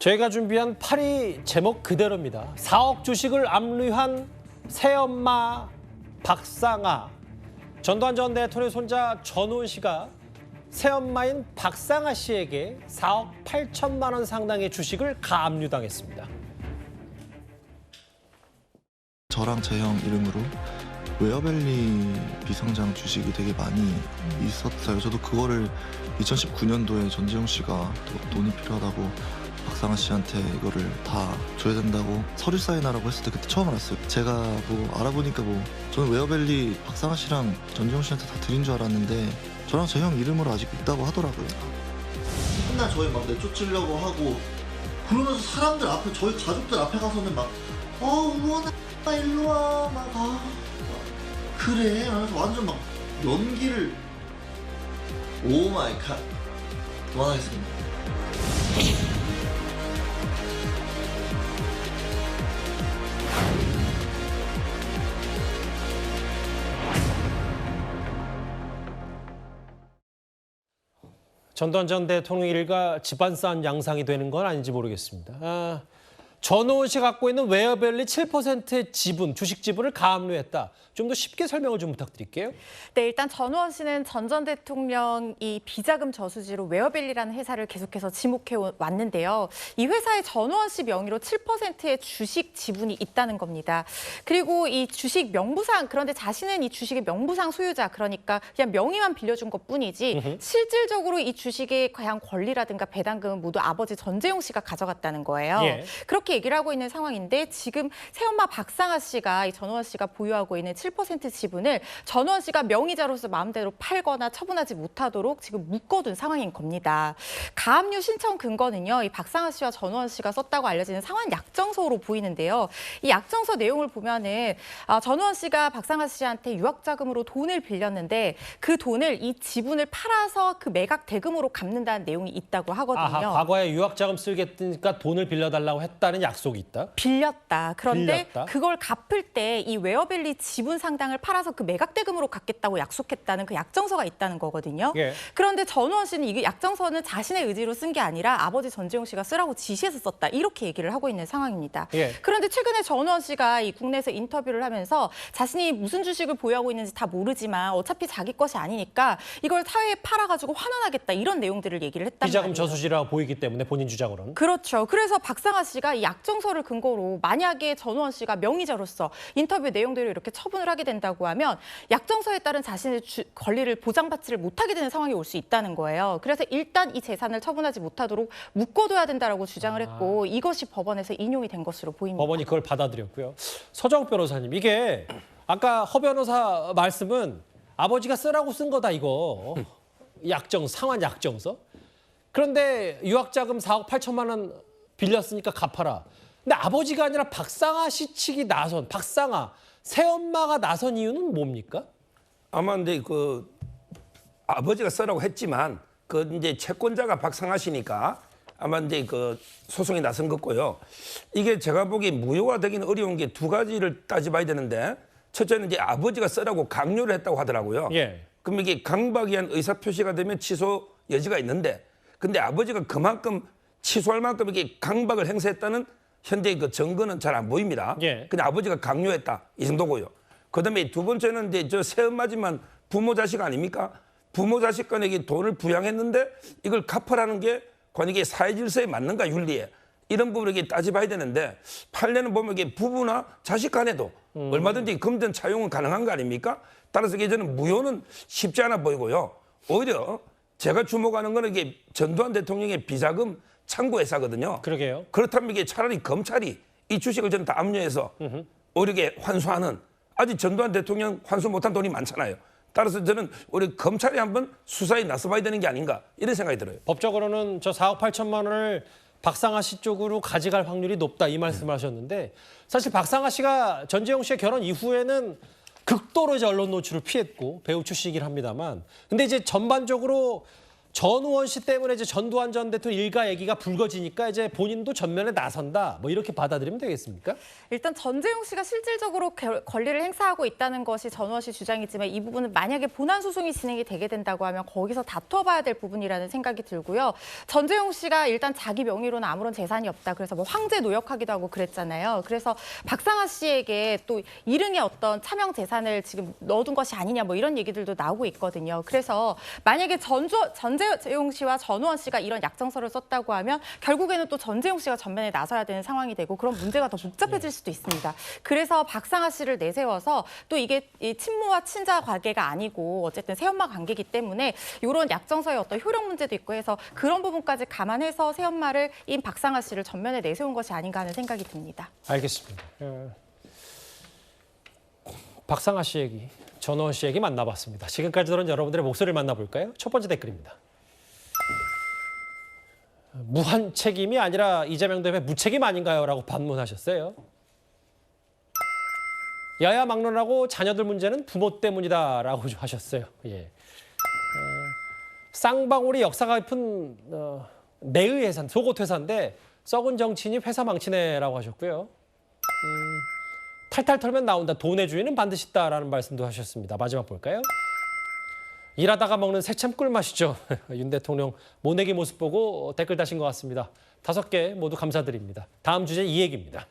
저희가 준비한 8위 제목 그대로입니다. 4억 주식을 압류한 새엄마 박상아. 전두환 전 대통령의 손자 전우원 씨가 새엄마인 박상아 씨에게 4억 8천만 원 상당의 주식을 가압류당했습니다. 저랑 제 형 이름으로 웨어밸리 비상장 주식이 되게 많이 있었어요. 저도 그거를 2019년도에 전재용 씨가 돈이 필요하다고 박상아 씨한테 이거를 다 줘야 된다고 서류 사인하라고 했을 때 그때 처음 알았어요. 제가 뭐 알아보니까 저는 웨어밸리 박상아 씨랑 전재용 씨한테 다 드린 줄 알았는데 저랑 제 형 이름으로 아직 있다고 하더라고요. 맨날 저희 막 내쫓으려고 하고 그러면서 사람들 앞에 저희 가족들 앞에 가서는 막 우원아 일로 와 막 그래 하면서 완전 막 연기를 오 마이 갓 그만하겠습니다. 전두환 전 대통령 일가 집안 싸움 양상이 되는 건 아닌지 모르겠습니다. 전우원 씨 갖고 있는 웨어밸리 7%의 지분, 주식 지분을 가압류했다. 좀 더 쉽게 설명을 좀 부탁드릴게요. 네, 일단 전우원 씨는 전 대통령이 비자금 저수지로 웨어밸리라는 회사를 계속해서 지목해 왔는데요. 이 회사에 전우원 씨 명의로 7%의 주식 지분이 있다는 겁니다. 그리고 이 주식 명부상, 그런데 자신은 이 주식의 명부상 소유자, 그러니까 그냥 명의만 빌려준 것뿐이지 실질적으로 이 주식의 과연 권리라든가 배당금은 모두 아버지 전재용 씨가 가져갔다는 거예요. 예. 그렇게 얘기를 하고 있는 상황인데 지금 새엄마 박상아 씨가 이 전우원 씨가 보유하고 있는 7% 지분을 전우원 씨가 명의자로서 마음대로 팔거나 처분하지 못하도록 지금 묶어둔 상황인 겁니다. 가압류 신청 근거는요, 이 박상아 씨와 전우원 씨가 썼다고 알려지는 상환 약정서로 보이는데요. 이 약정서 내용을 보면은 전우원 씨가 박상아 씨한테 유학 자금으로 돈을 빌렸는데 그 돈을 이 지분을 팔아서 그 매각 대금으로 갚는다는 내용이 있다고 하거든요. 아하, 과거에 유학 자금 쓰겠으니까 돈을 빌려달라고 했다는 약속이 있다? 빌렸다. 그런데 빌렸다? 그걸 갚을 때 이 웨어밸리 지분 상당을 팔아서 그 매각 대금으로 갚겠다고 약속했다는 그 약정서가 있다는 거거든요. 예. 그런데 전우원 씨는 이 약정서는 자신의 의지로 쓴 게 아니라 아버지 전재용 씨가 쓰라고 지시해서 썼다. 이렇게 얘기를 하고 있는 상황입니다. 예. 그런데 최근에 전우원 씨가 이 국내에서 인터뷰를 하면서 자신이 무슨 주식을 보유하고 있는지 다 모르지만 어차피 자기 것이 아니니까 이걸 사회에 팔아가지고 환원하겠다. 이런 내용들을 얘기를 했단 말이에요. 비자금 저수지라고 보이기 때문에 본인 주장으로는. 그렇죠. 그래서 박상아 씨가 이 약정서를 근거로 만약에 전우원 씨가 명의자로서 인터뷰 내용대로 이렇게 처분을 하게 된다고 하면 약정서에 따른 자신의 권리를 보장받지를 못하게 되는 상황이 올 수 있다는 거예요. 그래서 일단 이 재산을 처분하지 못하도록 묶어둬야 된다라고 주장을 했고 이것이 법원에서 인용이 된 것으로 보입니다. 법원이 그걸 받아들였고요. 서정욱 변호사님, 이게 아까 허 변호사 말씀은 아버지가 쓰라고 쓴 거다 이거. 상환 약정서. 그런데 유학자금 4억 8천만 원 빌렸으니까 갚아라. 근데 아버지가 아니라 박상아 씨 측이 나선, 박상아, 새엄마가 나선 이유는 뭡니까? 아마 이제 아버지가 쓰라고 했지만 이제 채권자가 박상아 씨니까 아마 이제 소송에 나선 거고요. 이게 제가 보기에 무효화되기는 어려운 게 두 가지를 따져봐야 되는데 첫째는 이제 아버지가 쓰라고 강요를 했다고 하더라고요. 예. 그럼 이게 강박에 의한 의사 표시가 되면 취소 여지가 있는데 근데 아버지가 그만큼 취소할 만큼 이렇게 강박을 행사했다는 현재 증거는 잘 안 보입니다. 예. 근데 아버지가 강요했다 이 정도고요. 그다음에 두 번째는 이제 저 새엄마지만 부모 자식 아닙니까? 부모 자식 간에게 돈을 부양했는데 이걸 갚으라는 게 과연 이게 사회 질서에 맞는가 윤리에 이런 부분을 이렇게 따져봐야 되는데 판례는 보면 이게 부부나 자식 간에도 얼마든지 금전 차용은 가능한 거 아닙니까? 따라서 이게 저는 무효는 쉽지 않아 보이고요. 오히려 제가 주목하는 거는 이게 전두환 대통령의 비자금 창구 회사거든요. 그러게요. 그렇다면 이게 차라리 검찰이 이 주식을 저는 다 압류해서 오히려 환수하는 아직 전두환 대통령 환수 못한 돈이 많잖아요. 따라서 저는 우리 검찰이 한번 수사에 나서봐야 되는 게 아닌가 이런 생각이 들어요. 법적으로는 저 4억 8천만 원을 박상아 씨 쪽으로 가져갈 확률이 높다 이 말씀을 하셨는데 사실 박상아 씨가 전재용 씨의 결혼 이후에는 극도로 이제 언론 노출을 피했고 배우 출신이긴 합니다만 근데 이제 전반적으로 전우원 씨 때문에 이제 전두환 전 대통령 일가 얘기가 불거지니까 이제 본인도 전면에 나선다. 뭐 이렇게 받아들이면 되겠습니까? 일단 전재용 씨가 실질적으로 권리를 행사하고 있다는 것이 전우원 씨 주장이지만 이 부분은 만약에 본안 소송이 진행이 되게 된다고 하면 거기서 다퉈봐야 될 부분이라는 생각이 들고요. 전재용 씨가 일단 자기 명의로는 아무런 재산이 없다. 그래서 뭐 황제 노역하기도 하고 그랬잖아요. 그래서 박상아 씨에게 또 일흥의 어떤 차명 재산을 지금 넣어둔 것이 아니냐 뭐 이런 얘기들도 나오고 있거든요. 그래서 만약에 전재용 씨와 전우원 씨가 이런 약정서를 썼다고 하면 결국에는 또 전재용 씨가 전면에 나서야 되는 상황이 되고 그런 문제가 더 복잡해질 수도 있습니다. 그래서 박상아 씨를 내세워서 또 이게 이 친모와 친자 관계가 아니고 어쨌든 새엄마 관계이기 때문에 이런 약정서의 어떤 효력 문제도 있고 해서 그런 부분까지 감안해서 새엄마를 인 박상아 씨를 전면에 내세운 것이 아닌가 하는 생각이 듭니다. 알겠습니다. 박상아 씨 얘기, 전우원 씨 얘기 만나봤습니다. 지금까지 들은 여러분들의 목소리를 만나볼까요? 첫 번째 댓글입니다. 무한 책임이 아니라 이재명 대표 무책임 아닌가요? 라고 반문하셨어요. 야야 막론하고 자녀들 문제는 부모 때문이다라고 하셨어요. 예. 쌍방울이 역사가 깊은 내의 회사, 속옷 회사인데 썩은 정치인이 회사 망치네라고 하셨고요. 탈탈 털면 나온다. 돈의 주인은 반드시 있다라는 말씀도 하셨습니다. 마지막 볼까요? 일하다가 먹는 새참 꿀맛이죠. 윤 대통령 모내기 모습 보고 댓글 다신 것 같습니다. 5개 모두 감사드립니다. 다음 주제 이 얘기입니다.